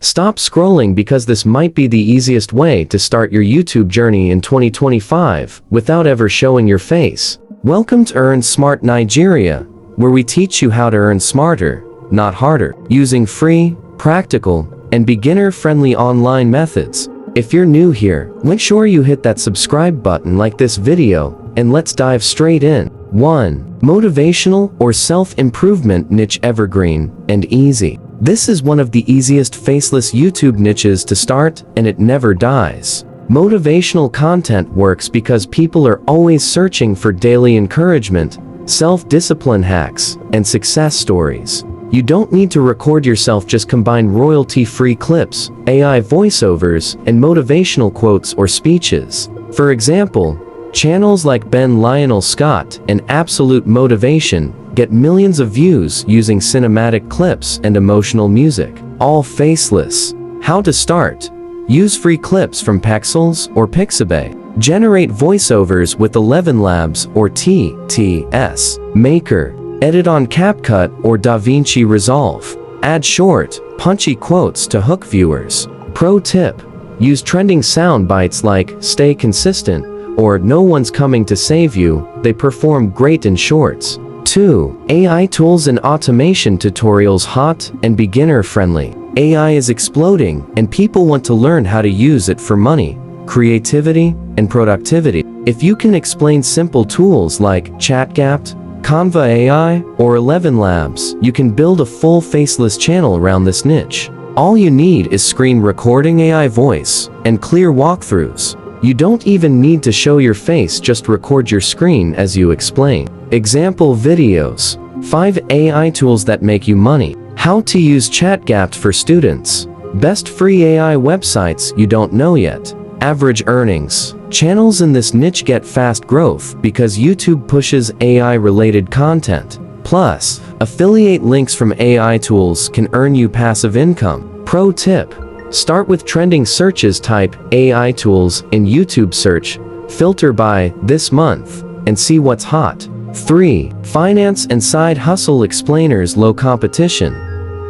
Stop scrolling because this might be the easiest way to start your YouTube journey in 2025 without ever showing your face. Welcome to Earn Smart Nigeria, where we teach you how to earn smarter, not harder, using free, practical, and beginner-friendly online methods. If you're new here, make sure you hit that subscribe button like this video, and let's dive straight in. 1. Motivational or self-improvement niche evergreen and easy. This is one of the easiest faceless YouTube niches to start, and it never dies. Motivational content works because people are always searching for daily encouragement, self-discipline hacks, and success stories. You don't need to record yourself, just combine royalty-free clips, AI voiceovers, and motivational quotes or speeches. For example, channels like Ben Lionel Scott and Absolute Motivation get millions of views using cinematic clips and emotional music, all faceless. How to start? Use free clips from Pexels or Pixabay. Generate voiceovers with ElevenLabs or TTS Maker. Edit on CapCut or DaVinci Resolve. Add short, punchy quotes to hook viewers. Pro tip: use trending sound bites like "stay consistent" or "no one's coming to save you." They perform great in shorts. 2. AI tools and automation tutorials. Hot and beginner-friendly. AI is exploding, and people want to learn how to use it for money, creativity, and productivity. If you can explain simple tools like ChatGPT, Canva AI, or ElevenLabs, you can build a full faceless channel around this niche. All you need is screen recording, AI voice, and clear walkthroughs. You don't even need to show your face, just record your screen as you explain. Example videos. 5 AI tools that make you money. How to use ChatGPT for students. Best free AI websites you don't know yet. Average earnings. Channels in this niche get fast growth because YouTube pushes AI-related content. Plus, affiliate links from AI tools can earn you passive income. Pro tip: start with trending searches. Type AI tools in YouTube search, filter by this month, and see what's hot. 3. Finance and side hustle explainers. Low competition,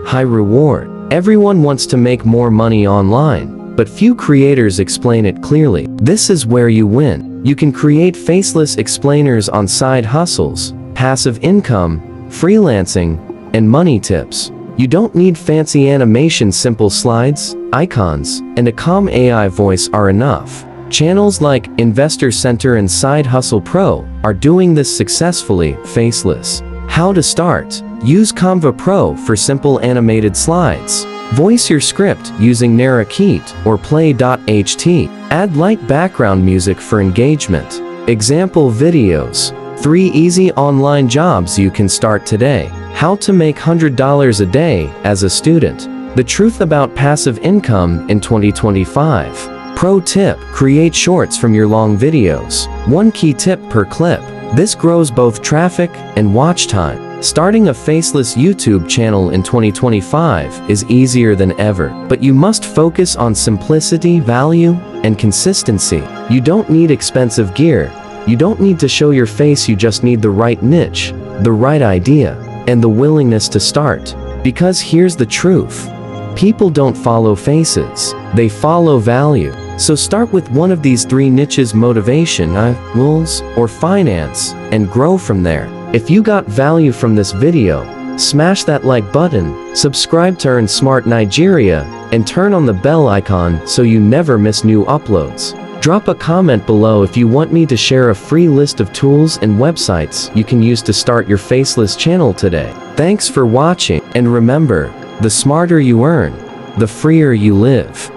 high reward. Everyone wants to make more money online, but few creators explain it clearly. This is where you win. You can create faceless explainers on side hustles, passive income, freelancing, and money tips. You don't need fancy animation. Simple slides, icons, and a calm AI voice are enough. Channels like Investor Center and Side Hustle Pro are doing this successfully. Faceless. How to start? Use Canva Pro for simple animated slides. Voice your script using Narrakit or Play.ht. Add light background music for engagement. Example videos. 3 easy online jobs you can start today. How to make $100 a day as a student. The truth about passive income in 2025. Pro tip: create shorts from your long videos. 1 key tip per clip. This grows both traffic and watch time. Starting a faceless YouTube channel in 2025 is easier than ever, but you must focus on simplicity, value, and consistency. You don't need expensive gear. You don't need to show your face. You just need the right niche, the right idea, and the willingness to start. Because here's the truth: people don't follow faces, they follow value. So start with one of these 3 niches: motivation, rules, or finance, and grow from there. If you got value from this video, smash that like button, subscribe to Earn Smart Nigeria, and turn on the bell icon so you never miss new uploads. Drop a comment below if you want me to share a free list of tools and websites you can use to start your faceless channel today. Thanks for watching, and remember, the smarter you earn, the freer you live.